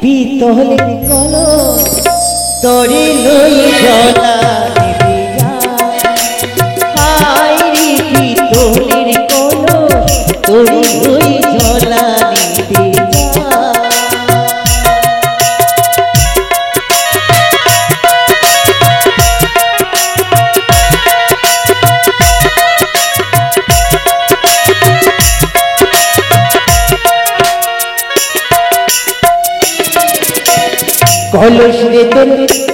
পিতলের কলস তরে লই জলা দিবি হায় রে পিতলের কলস তরে লই জলা দিবি কলস রে তোর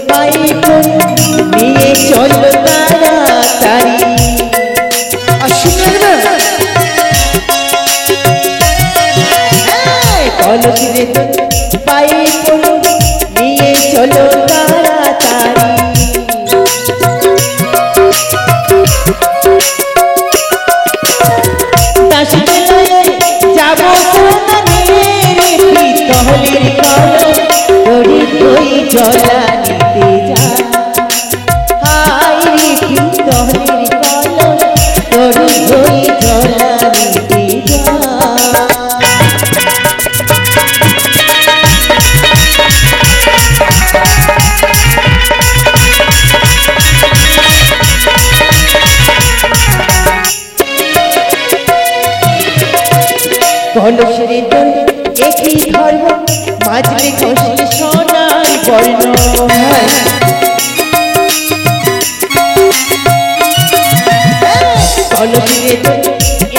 পাইপ নিয়ে চল তাড়াতাড়ি কলস রে তোর পাইপ নিয়ে চল তাড়াতাড়ি দাসী বেলায় যাবো সোনা নিয়ে পিতলের কলস তোরে লই জলা নিতে যা হায় রে পিতলের কলস তোরে লই জলা নিতে যা কলস রে তোর একই ধর্ম মাঝে ঘষলে সোনার বর্ণ কলস রে তোর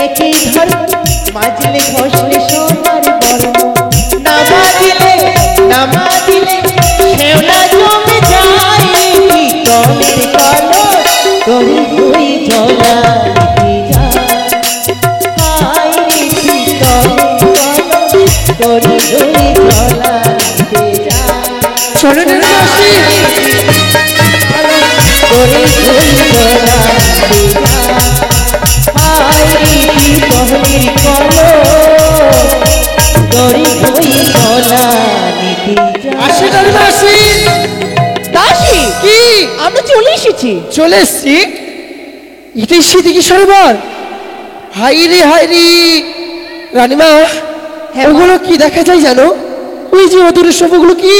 একই ধর্ম মাঝলে ঘষলে সোনার বর্ণ নামা দিলে শেওলা জমে যায় পিতলের কলস তোরে লই জলা দিতে যা হায় রে পিতলের কলস তোরে লই জলা দিতে যা চলো না দাসী তোরে লই জলা দিতে যা হায় রে পিতলের কলস তোরে লই জলা দিতে যা আসি না দাসী দাসী কি আমরা চলে এসেছি চলে এসছি ইতি সিদিকি সরোবর হাই রে রানীমা হ্যাঁ, ওগুলো কি দেখা যায় জানো ওই যে অদূরের সব ওগুলো কি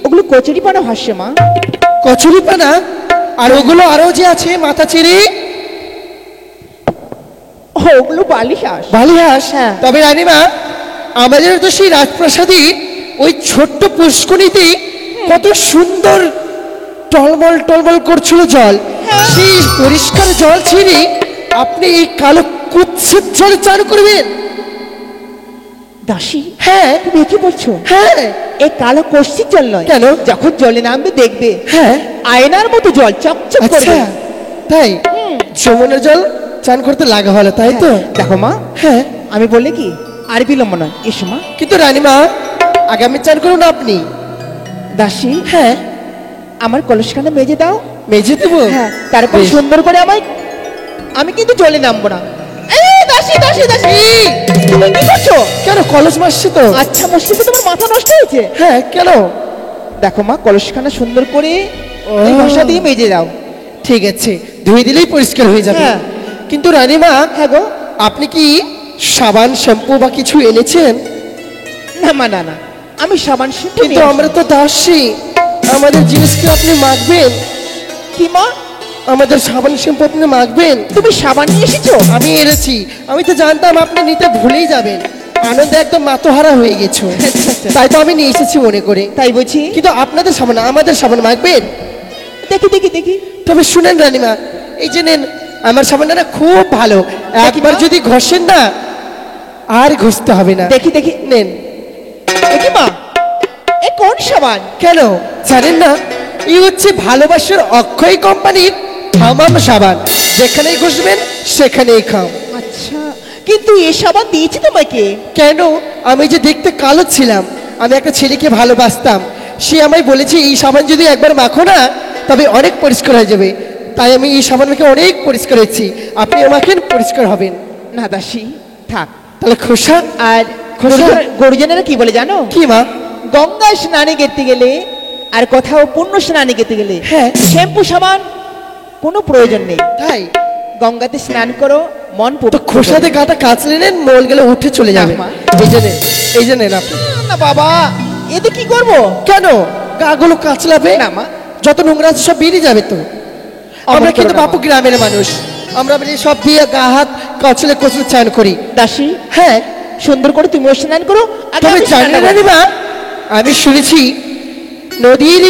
ওগুলো কচুরি পানা ভাসছে মা কচুরি পানা আর ওগুলো আরো যে আছে মাথা চিড়ি ওগুলো বালিহাস বালিহাস হ্যাঁ। তবে রানীমা আমাদের তো সেই রাজপ্রাসাদে ওই ছোট্ট পুষ্করিণীতে কত সুন্দর টলমল টলমল করছিল জল সেই পরিষ্কার জল ছেড়ে আপনি এই কালো কুৎসিত জলে চান করবেন দাসী হ্যাঁ তুমি কি বলছো হ্যাঁ এই কালো কষ্টির জল নয় কেন? যখন জলে নামবে দেখবে হ্যাঁ আয়নার মতো জল চকচক আচ্ছা করবে তাই যমুনার জল চান করতে লাগা হলো তাই তো দেখো মা হ্যাঁ আমি বললে কি আর বিলম্ব নয় এসো মা কিন্তু রানীমা আগামী চান করুন আপনি দাসী হ্যাঁ আমার কলসখানে মেজে দাও মেজে দেবো হ্যাঁ তারপর বেশ। সুন্দর করে আমি কিন্তু জলে নামবো না এই দাসী তুমি কি করছো কেন কলস মাসছে তো আচ্ছা মুশকিল তোমার মাথা নষ্ট হয়েছে হ্যাঁ কেন দেখো মা কলসখানা সুন্দর করে এই ও। ভাষা দিয়ে মেজে দাও ঠিক আছে ধুয়ে দিলেই পরিষ্কার হয়ে যাবে হ্যাঁ। কিন্তু রানীমা হ্যাঁ গো আপনি কি সাবান শ্যাম্পু বা কিছু এনেছেন না মা না আমি সাবান শ্যাম্পু কিন্তু নিয়ে আমরা তো দাসী আমাদের জিনিসকে আপনি মাখবেন কি মা আমাদের সাবান শ্যাম্পু আপনি মাখবেন তুমি সাবান নিয়ে এসেছো আমি এনেছি আমি তো জানতাম আপনি নিতে ভুলেই যাবেন আনন্দে একদম মাতোহারা হয়ে গেছো আচ্ছা। তাই তো আমি নিয়ে এসেছি মনে করে তাই বলছি কিন্তু আপনাদের সাবান আমাদের সাবান মাখবেন দেখি তবে শুনেন রানীমা এই যে নেন আমার সাবানটা না খুব ভালো একবার মা। যদি ঘষেন না আর ঘষতে হবে না দেখি নেন দেখি মা এ কোন সাবান কেন জানেন না এই হচ্ছে ভালোবাসার অক্ষয় কোম্পানির হামাম সাবান যেখানেই ঘষবেন সেখানেই খাও আচ্ছা কিন্তু এ সাবান দিয়েছি তোমাকে কেন আমি যে দেখতে কালো ছিলাম আমি একটা ছেলেকে ভালোবাসতাম সে আমায় বলেছে এই সাবান যদি একবার মাখো না তবে অনেক পরিষ্কার হয়ে যাবে তাই আমি এই সাবান মেখে অনেক পরিষ্কার হয়েছি আপনি মাখেন পরিষ্কার হবেন না দাসী থাক তাহলে খোসা আর খোসা? গুরুজনেরা কি বলে জানো কি মা গঙ্গায় স্নানে গেতে গেলে আর কোথাও পুণ্য স্নানে গেতে গেলে হ্যাঁ। শ্যাম্পু সাবান কোনো প্রয়োজন নেই তাই গঙ্গাতে স্নান করো মন তো পবিত্র খোসাতে করো। গাটা কাচলে নেন মল গেলে উঠে চলে যাবে না, মা। এই যে নেন আপনি না বাবা এতে কি করব? কেন গাগুলো কাচলাবে না মা, যত নোংরা আছে সব বেরিয়ে যাবে তো। আমরা করো কিন্তু না, বাপু মা। গ্রামের মানুষ, আমরা বলি সব দিয়ে গা হাত কচলে কচলে চান করি। দাসী, হ্যাঁ, সুন্দর করে তুমিও স্নান করো, আগে তবে আমি স্নান জানি না করবো। রিমা, আমি শুনেছি নদীর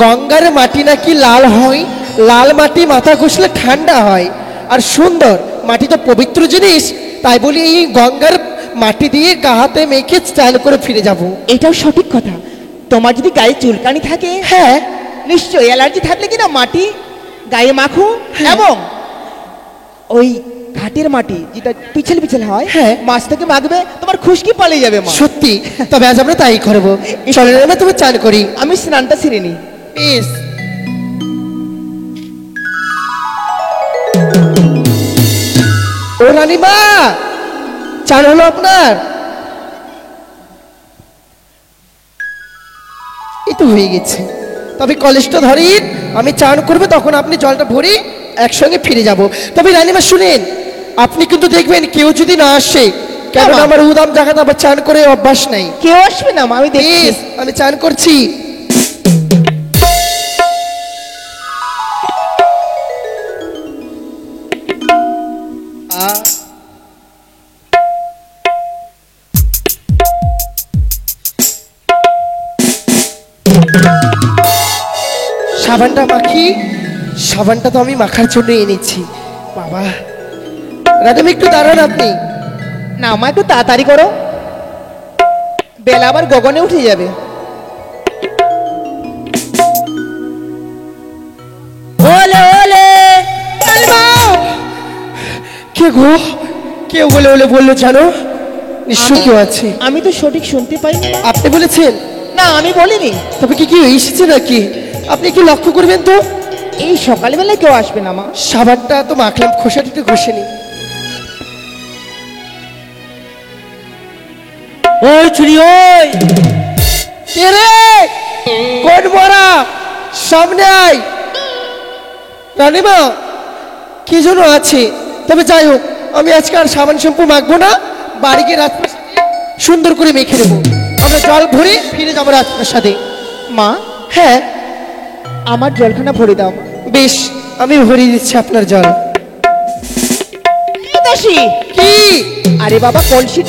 গঙ্গার মাটি নাকি লাল হয়, লাল মাটি মাথা ঘষলে ঠান্ডা হয় আর সুন্দর। মাটি তো পবিত্র জিনিস, তাই বলি এই গঙ্গার মাটি দিয়ে গা হাতে মেখে স্নান করে ফিরে যাব। এটাও সঠিক কথা। তোমার যদি গায়ে চুলকানি থাকে, হ্যাঁ, নিশ্চয়ই অ্যালার্জি থাকলে কিনা মাটি গায়ে মাখো, হ্যাঁ। এবং ওই ঘাটের মাটি যেটা পিছল পিছল হয়, হ্যাঁ। মাছ থেকে মাখবে, তোমার খুশকি পালিয়ে যাবে মা। সত্যি, তবে আজ আমরা তাই করবো। চলে রে মা, তুমি চান করি। আমি স্নানটা সেরে নিই। বেশ। ও রানীমা, চান হলো আপনার? এই তো হয়ে গেছে। তবে কলেজটা ধরেন, আমি চান করবো, তখন আপনি জলটা ভরি একসঙ্গে ফিরে যাব। তবে রানীমা শুনেন, আপনি কিন্তু দেখবেন কেউ যদি না আসে, কেন বাবা। আমার উদাম জায়গাতে আবার চান করে অভ্যাস নাই। কেউ আসবে না মা, আমি দেখছি। বেশ, আমি চান করছি। সাবানটা মাখি, সাবানটা তো আমি মাখার জন্য এনেছি। বাবা, রাধম একটু দাঁড়ান আপনি। না মা, একটু তাড়াতাড়ি করো, বেলা আবার গগনে উঠে যাবে। ওলে ওলে কে গো, কে বলে বলে বললো জানো? নিশ্চয় কেউ আছে। আমি তো সঠিক শুনতে পাই। আপনি বলেছেন? না, আমি বলিনি। তবে কি কেউ এসেছে নাকি? আপনি কি লক্ষ্য করবেন তো? এই সকালবেলায় কেউ আসবে না মা। সাবানটা তো মাখলাম, খোসাটা একটু ঘষে নি। ওই ছুরি, ওই কে রে? কোন মরা? সামনে আয়। রানীমা, কি জন্য আছে? তবে যাই হোক, আমি আজকে আর সাবান শ্যাম্পু মাখবো না, বাড়ি গিয়ে রাজপ্রাসাদে সুন্দর করে মেখে দেবো। আমরা জল ভরে ফিরে যাবো রাজপ্রাসাদে। মা, হ্যাঁ আমার জলখানা ভরে দাও। বেশ, আমি ভরিয়ে দিচ্ছি আপনার জল। এই দাসী, কি? আরে বাবা, কলসির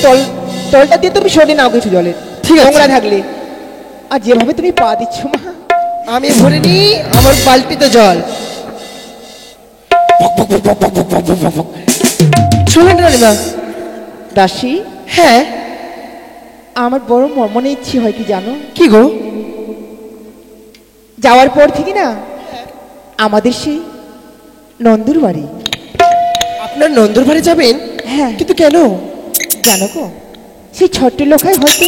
তলটা দিয়ে তুমি সরে নাও কিছু জলের, ঠিক আছে। নোংরা থাকলে। আর যেভাবে তুমি পা দিচ্ছ মা, আমি ভরে নি আমার বালতিতে জল। শুনেন রানীমা। দাসী, হ্যাঁ, আমার বড় মনে ইচ্ছে হয় কি জানো? কি গো? যাওয়ার পর থেকে না আমাদের সেই নন্দুর বাড়ি। আপনার নন্দুর বাড়ি যাবেন? হ্যাঁ, কিন্তু কেন? জানো গো, সেই ছোট্ট লোকাই হয়তো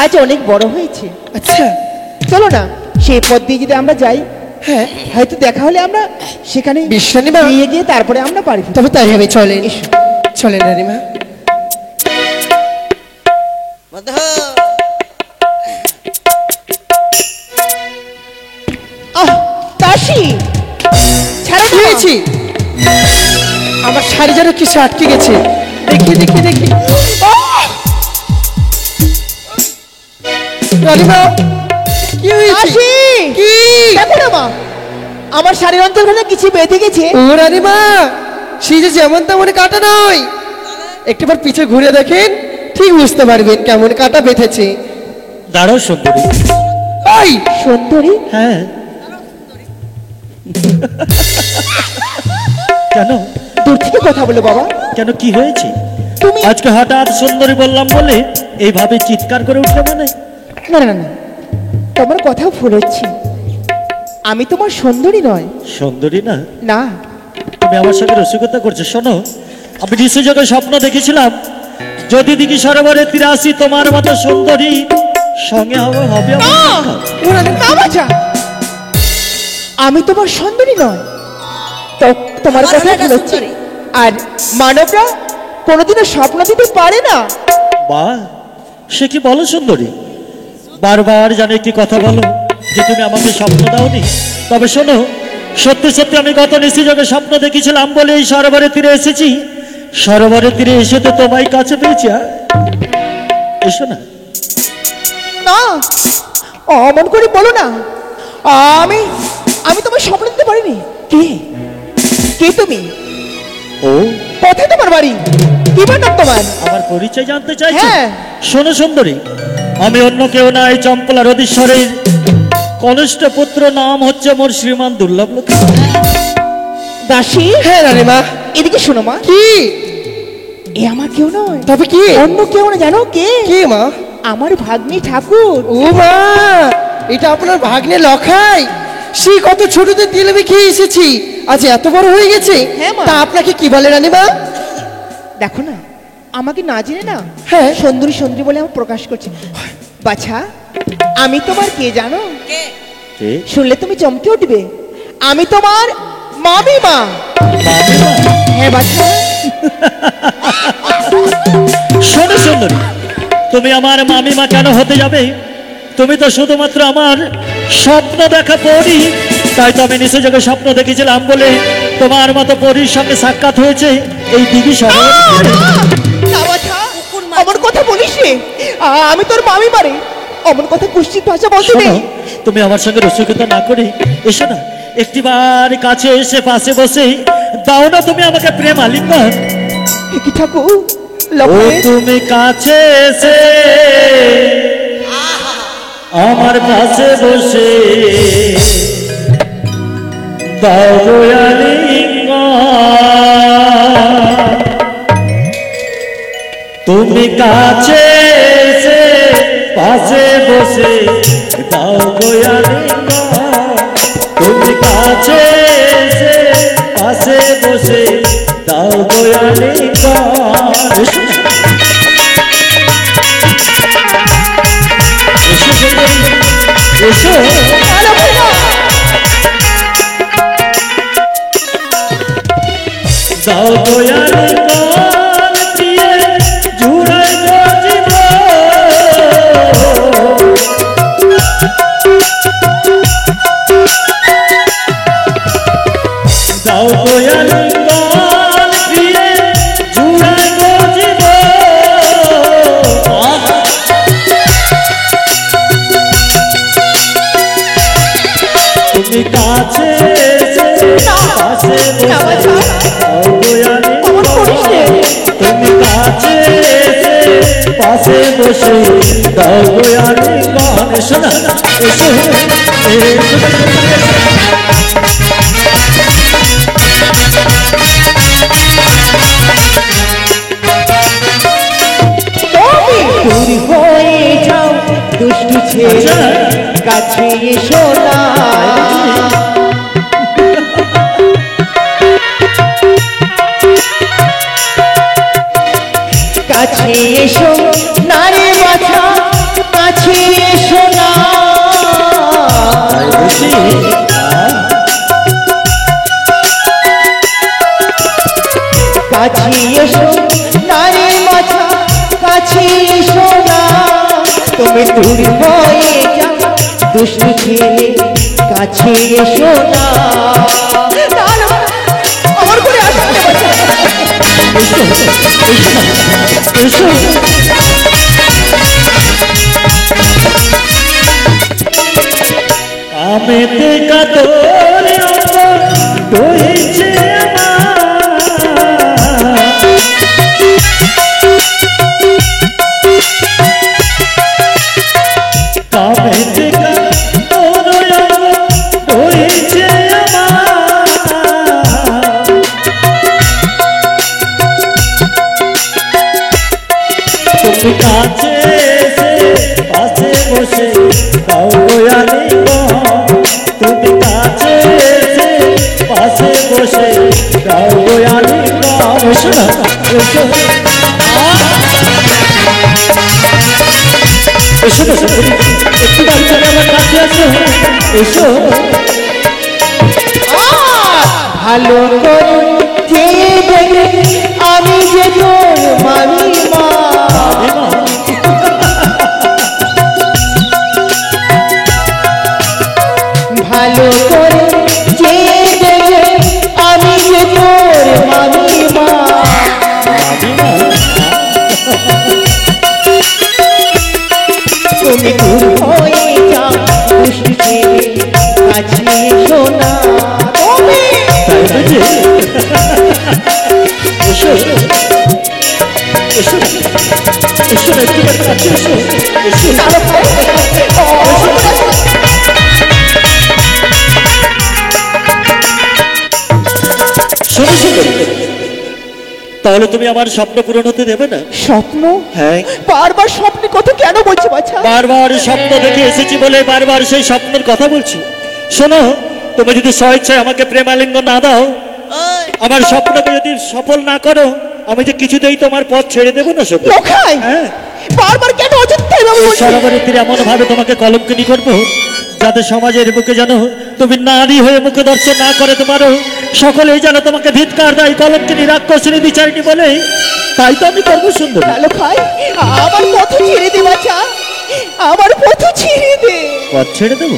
আজ অনেক বড় হয়েছে। আচ্ছা, চলো না, সেই পথ দিয়ে যদি আমরা যাই, হ্যাঁ, হয়তো দেখা হলে আমরা সেখানে বিশ্বানীমা, নিয়ে গিয়ে তারপরে আমরা বাড়ি ফিরবো। তবে তাই হবে, চলেন। এসো। চলেন রানীমা। আহ, দাসী, ছাড়ো কি না। হয়েছে? আমার শাড়ি যেন কিসে আটকে গেছে। দেখি দেখি দেখি। রানীমা, কি হয়েছে? দাসী, কি? দেখো না মা, আমার শাড়ির অন্তর্ভুক্ত কিছু বেঁধে গেছে। ও রানীমা, সেই যে যেমন তেমন কাটা নয়, একটিবার পিছে ঘুরে দেখেন, ঠিক বুঝতে পারবেন কেমন কাটা বেঁধেছে। দাঁড়াও সুন্দরী। ওই সুন্দরী, হ্যাঁ, কেন দূর থেকে কথা বলো বাবা। কেন কি হয়েছে? তুমি আজকে হঠাৎ সুন্দরী বললাম বলে এইভাবে চিৎকার করে উঠলে মানে? না না না, তোমার কথাও ভুল হচ্ছে। আমি তোমার সুন্দরী নয়। সুন্দরী না? না, তুমি আমার সঙ্গে রসিকতা করছো। শোনো, আমি নিঃসযোগে স্বপ্ন দেখেছিলাম, যদি দিকে সরোবরে তীরে আসি তোমার মতো সুন্দরী সঙ্গে হবে হবে আমার দেখা। না বাছা, আমি তোমার সুন্দরী নয়। তো তোমার কথা ভুল হচ্ছে। আর মানবরা কোনোদিনও স্বপ্ন দিতে পারে না। বা, সে কি বলো সুন্দরী? বারবার জানে কি কথা বলো যে তুমি আমাকে স্বপ্ন দাওনি। তবে শোনো, সত্যি সত্যি আমি গত নিঃসযোগে স্বপ্ন দেখেছিলাম বলে এই সরোবরের তীরে এসেছি। সরোবরের তীরে এসে তো তোমায় কাছে পেয়েছি। এসো না। না, অমন করে বলো না। আমি আমি তোমার স্বপ্ন দিতে পারিনি। কে কে তুমি? ও, কোথায় তোমার বাড়ি? কি নাম তোমার? আমার পরিচয় জানতে চাইছো? হ্যাঁ। শোনো সুন্দরী, আমি অন্য কেউ নাই, চম্পলা রদীশ্বরের কনিষ্ঠ পুত্র, নাম হচ্ছে মোর শ্রীমান দুর্লভলতা। দাসী, হ্যাঁ রানীমা। এদিকে শোনো মা। কি? এ আমার কেউ নয়, তবে কি? অন্য কেউ না, জানো কে? কি মা? আমার ভাগ্নি ঠাকুর। ও মা, এটা আপনার ভাগ্নে লখাই। সে কত ছোটতে তেলে খেয়ে এসেছি, আজ এত বড় হয়ে গেছে। হ্যাঁ মা। তা আপনাকে কি বলে রানীমা? দেখো না, আমাকে না জেনে না হ্যাঁ। সুন্দরী সুন্দরী বলে আমার প্রকাশ করছে। বাছা, আমি তোমার কে জানো? কে? শুনলে তুমি চমকে উঠবে। আমি তোমার মামিমা। মামিমা? হ্যাঁ বাছা। শোনো সুন্দরী, তুমি আমার মামিমা কেন হতে যাবে? তুমি তো শুধুমাত্র আমার স্বপ্ন দেখা পরি। তাই তো আমি নিচে যোগে স্বপ্ন দেখেছিলাম বলে তোমার মতো পরীর সঙ্গে সাক্ষাৎ হয়েছে এই দিঘি শহরে। না বাছা, অমন কথা বলিস রে। আমি তোর মামিমা রে। অমন কথা কুশ্চিত ভাষা বলতে শোনো, নেই। তুমি আমার সঙ্গে রসিকতা না করে এসো না, একটিবার কাছে এসে পাশে বসে দাও না তুমি আমাকে প্রেম আলিঙ্গন। কি ঠাকুর, ও লক্ষ্মী। তুমি কাছে এসে আমার পাশে বসে দাও গো আলিঙ্গন। তুমি কাছে এসে পাশে বসে দাও গো আলিঙ্গন। তুমি কাছে এসে পাশে বসে দাও গো আলিঙ্গন। এসো দাও গো আলিঙ্গন, দিয়ে জুড়াই গো জীবন। দাও গো আলিঙ্গন, দিয়ে জুড়াই গো জীবন। তুমি কাছে এসে পাশে বসে দাও গো আলিঙ্গন। তুমি কাছে এসে পাশে বসে দাও গো আলিঙ্গন। এসো না, এসো, তুমি দূর হয়ে যাও দুষ্টু ছেলে, কাছে এসো না। কাছে এসো না রে বাছা, কাছে এসো না। কাছে এসো না রে বাছা, কাছে এসো না। তুমি দূর হয়ে যাও দুষ্টু ছেলে, কাছে এসো না। না, না, আমার করে আসো না বাছা। এসো। আমেতে কাতরে অন্তর হয়েছে কামেতে কাতরে অন্তর হয়েছে তুমি কাছে এসে পাশে বসে দাও গো আলিঙ্গন। তুমি কাছে এসে পাশে বসে দাও গো আলিঙ্গন। এসো না, এসো, এসো না সুন্দরী, একটু বাড়ি আমার কাছে এসো। এসো ভালো করে চেয়ে দেখে আমি যে তোর মামিমা। ভালো করে চেয়ে দেখে আমি যে তোর মামিমা। তুমি দূর এসো না, একটুখানি কাছে এসো। এসো। লালু ভাই শোনো সুন্দরী, তাহলে তুমি আমার স্বপ্ন পূরণ হতে দেবে না? স্বপ্ন হ্যাঁ, বারবার স্বপ্নের কথা কেন বলছি বাছা? বারবার স্বপ্ন দেখে এসেছি বলে বারবার সেই স্বপ্নের কথা বলছি। শোনো, তুমি যদি স্বেচ্ছায় আমাকে প্রেমালিঙ্গ না দাও, আমার স্বপ্নকে যদি সফল না করো, আমি যে কিছুতেই তোমার পথ ছেড়ে দেবো না। সত্যি লোকাই হ্যাঁ, বারবার কেন অযথা এভাবে বলছিস? সরোবরের তীরে এমন ভাবে তোমাকে কলঙ্কিনী করবো যাতে সমাজের বুকে যেন তুমি নারী হয়ে মুখে দর্শন না করে তোমারও সকলেই যেন তোমাকে ধিৎকার দেয় কলঙ্কিনী রাক্ষসিনী বিচারিণী বলে। তাই তো আমি করবো সুন্দর। লালু ভাই আমার পথ ছেড়ে দে বাছা, আমার পথ ছেড়ে দে। পথ ছেড়ে দেবো?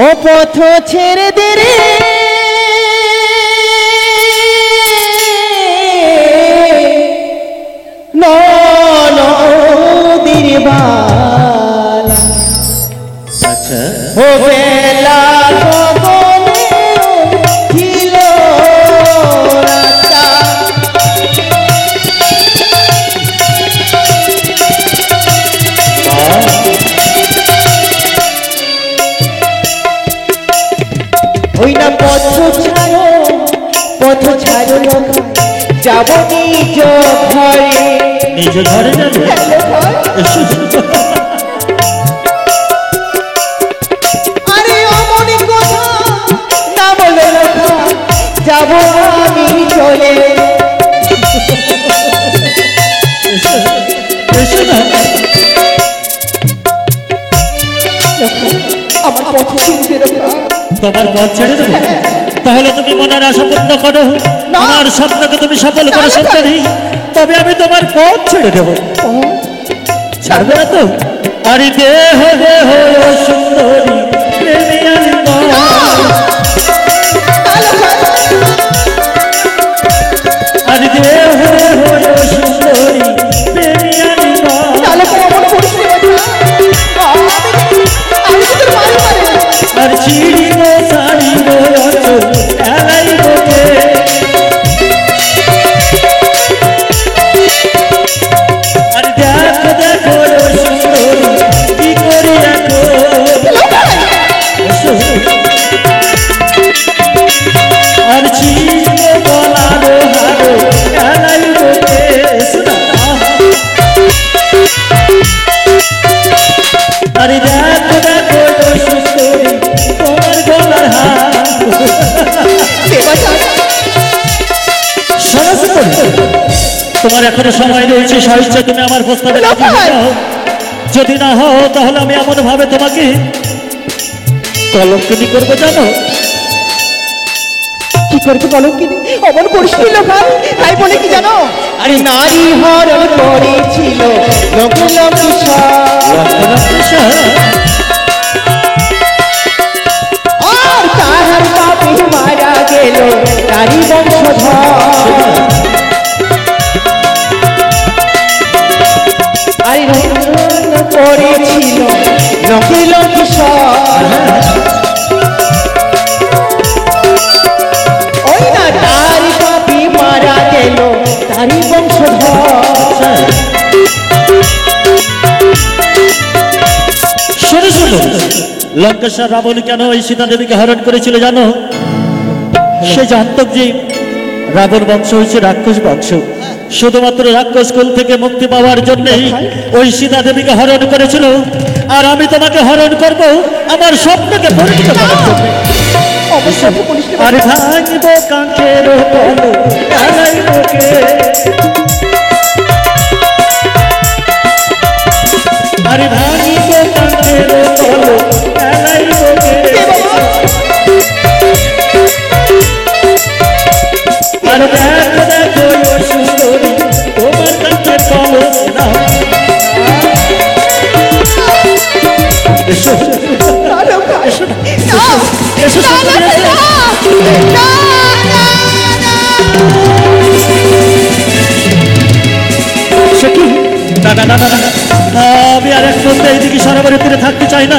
ও পথ ছেড়ে দে রে নদীর বালা আচ্ছা, ও বেলা গগনে ছিল রাতা। ওই না পথ ছাড়ো লোক যাব নিজ ঘরে। নিজ ঘরে যাবে? এসো। আরে অমনি কথা না বলে লোকা যাব আমি চলে। এসো, এসো না। আমার পথ ছেড়ে দে লোকা। তোমার পথ ছেড়ে দেবো? তাহলে তুমি মনের আশা পূর্ণ করো, না। আমার স্বপ্নকে তুমি সফল করে না, না, সুন্দরী, তবে আমি তোমার পথ ছেড়ে দেবো। ছাড়বে না তো? আরে দেহ দেহ সুন্দরী প্রেমিয়ানি মন। আরে দেহ দেহ সুন্দরী প্রেমিয়ানি মন। তাহলে তো অমন করিস রে বাছা। আমি তোর মারি মারি। আর চিড়িব সারিব অচল এলাইব কে। আর দেখো দেখো সুন্দরী কি করি রাখো। এসো। আর চিড়িব গলারো হারো এলাইব কে। শোনা। আরে দেখো দেখো সুন্দরী তোমার গলার হার। শোনো সুন্দরী, তোমার এখনো সময় রয়েছে, সাহিত্যে তুমি আমার প্রস্তাবে রাজি হয়ে যাও। যদি না হও তাহলে আমি এমন ভাবে তোমাকে কলঙ্কিনী করবো, জানো? কি করবে বলো কি? অমন করিস নি লোকা। তাই বলে কি জানো? আরে নারী হরণ করেছিল লোকলম আর তাহার বাপে মারা গেল নারী বংশধর। আরে হরণ করেছিল লোকলম ওই না তার বাপে মারা গেল তারই বংশধর। শোনো শোনো, লঙ্কেশ্বর রাবণ কেন এই সীতা দেবীকে হরণ করেছিল জানো? সে জানত যে রাবণ বংশ হচ্ছে রাক্ষস বংশ, শুধুমাত্র রাক্ষস কুল থেকে মুক্তি পাওয়ার জন্যই ওই সীতা দেবীকে হরণ করেছিল। আর আমি তোমাকে হরণ করব আমার স্বপ্নকে পরিণত করার জন্য। অবশ্যই বলিস নি আর ভাঙিব কাঁচের কল এলাইব কে। আর ভাঙিব কাঁচের কল এলাইব কে। আর দেখো দেখো সুন্দরী তোমার কাছে কলস না। এসো না লোকা। এসো না। না এসো না সুন্দরী, এসো। না না না। সে কি? না না না না না, আমি আর এক মুহূর্তে এইদিকে সরোবরের তীরে থাকতে চাই না।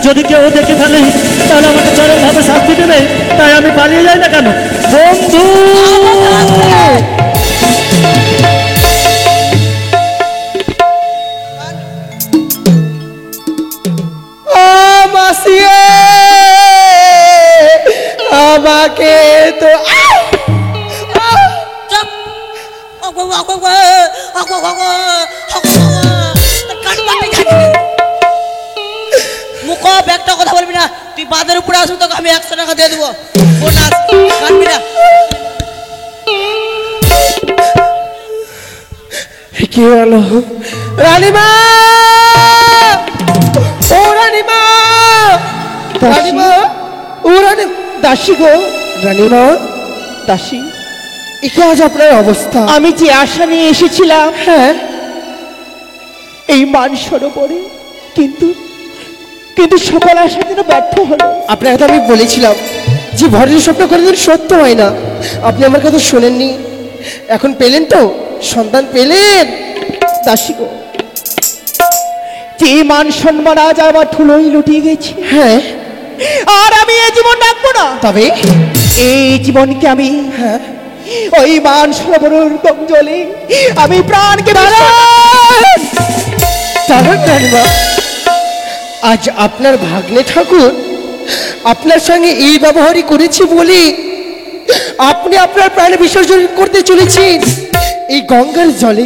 যদি কেউ দেখে ফেলে তাহলে আমাকে চরমভাবে শাস্তি দেবে, তাই আমি পালিয়ে যাই না কেন? বন্ধু দাসী আমাকে তো চুপ মুখ একটা কথা বলবি না, তুই বাদের উপরে আসবি তোকে আমি 100 টাকা দিয়ে দেবো। বোনাস কাটবি না। কি হলো রানীমা? ও রানীমা, রানীমা, ও রানী, দাসী গো, রানীমা, দাসী, একে আজ আপনার অবস্থা? আমি যে আশা নিয়ে এসেছিলাম হ্যাঁ, এই মান সরোবরে, কিন্তু কিন্তু সকল আশা যেন ব্যর্থ হলো। আপনাকে তো আমি বলেছিলাম যে ভরের স্বপ্ন কোনোদিন সত্য হয় না। আপনি আমার কথা শোনেননি। এখন পেলেন তো, সন্তান পেলেন। দাসী গো, যে মান সম্মান আজ আমার ধুলোয় লুটিয়ে গেছে, হ্যাঁ, আর আমি এই জীবন রাখবো না। তবে এই জীবনকে আমি হ্যাঁ, ওই মান সরোবরের জলে আমি প্রাণকে দাঁড়ান রানীমা, আজ আপনার ভাগ্নে ঠাকুর আপনার সঙ্গে এই ব্যবহারই করেছি বলে আপনি আপনার প্রাণে বিসর্জন করতে চলেছেন এই গঙ্গার জলে।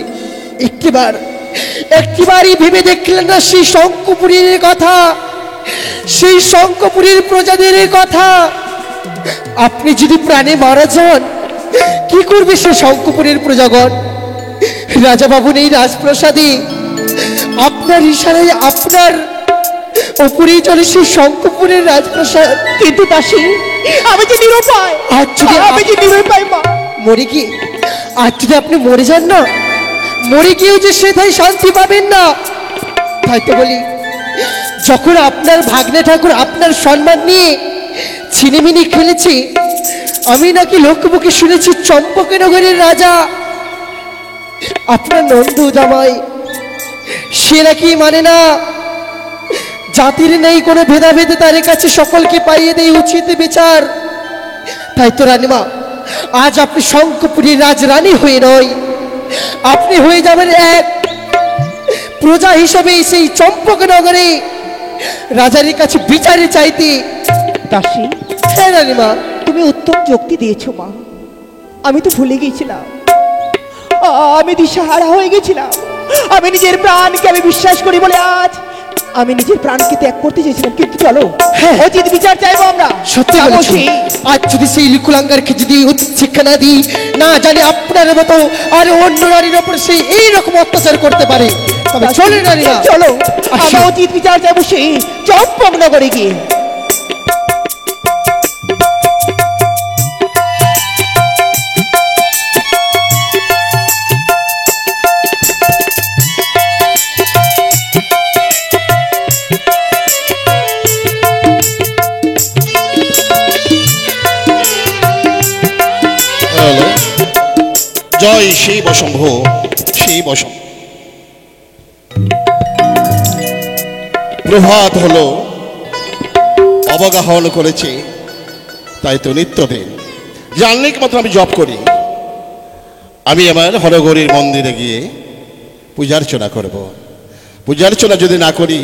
একটিবারই ভেবে দেখলেন না সেই শঙ্কপুরীর কথা, সেই শঙ্কপুরীর প্রজাদের কথা? আপনি যদি প্রাণে মারা যান, কি করবে সে শঙ্কপুরীর প্রজাগণ? রাজা বাবু নেই রাজপ্রাসাদে, আপনার ইশারায় আপনার উপরেই চলে সেই শঙ্কপুরের রাজপ্রাসাদ। কিন্তু দাসী, আমি যে নিরুপায়, আজ যদি আমি যে নিরুপায় মা। মরে গিয়ে, আজ যদি আপনি মরে যান না, মরে গিয়েও যে সেটাই শান্তি পাবেন না। তাই তো বলি, যখন আপনার ভাগ্নে ঠাকুর আপনার সম্মান নিয়ে ছিনিমিনি খেলেছে, আমি নাকি লোকমুখে শুনেছি চম্পকনগরের রাজা আপনার নন্দু জামাই, সে নাকি মানে না জাতির নেই কোনো ভেদাভেদে, তার কাছে সকলকে পাইয়ে দেয় উচিত বিচার। তাই তো রানীমা, আজ আপনি শঙ্কপুরীর রাজরানী হয়ে নয়, আপনি হয়ে যাবেন এক প্রজা হিসেবে সেই চম্পকনগরে রাজার কাছে বিচারে চাইতে। দাসী, হ্যাঁ রানীমা, তুমি উত্তম যুক্তি দিয়েছো মা। আমি তো ভুলে গিয়েছিলাম, আমি দিশাহারা হয়ে গেছিলাম। আমি নিজের প্রাণকে আমি বিশ্বাস করি বলে আজ আমি নিজের প্রাণকে ত্যাগ করতে চেয়েছিলাম। কিন্তু চলো, হ্যাঁ, উচিত বিচার চাইবো আমরা। সত্যি যাবো বলেছেন। সেই। আজ যদি সেই লিকুলাঙ্গারকে যদি উচিত শিক্ষা না দিই, না জানি আপনার মতো আর অন্য নারীর ওপর সেই এইরকম অত্যাচার করতে পারে। তবে চলেন নারীরা, চলো, আসি। আমরা উচিত বিচার চাইবো সেই চম্পকনগরে গিয়ে। জয় সেই বসম্ভ, সেই বসম্ভ। প্রভাত হলো, অবগাহন করেছে, তাই তো নিত্যদিন জানলেই মাত্র আমি জপ করি। আমি আমার হরগৌরীর মন্দিরে গিয়ে পূজার্চনা করব। পূজার্চনা যদি না করি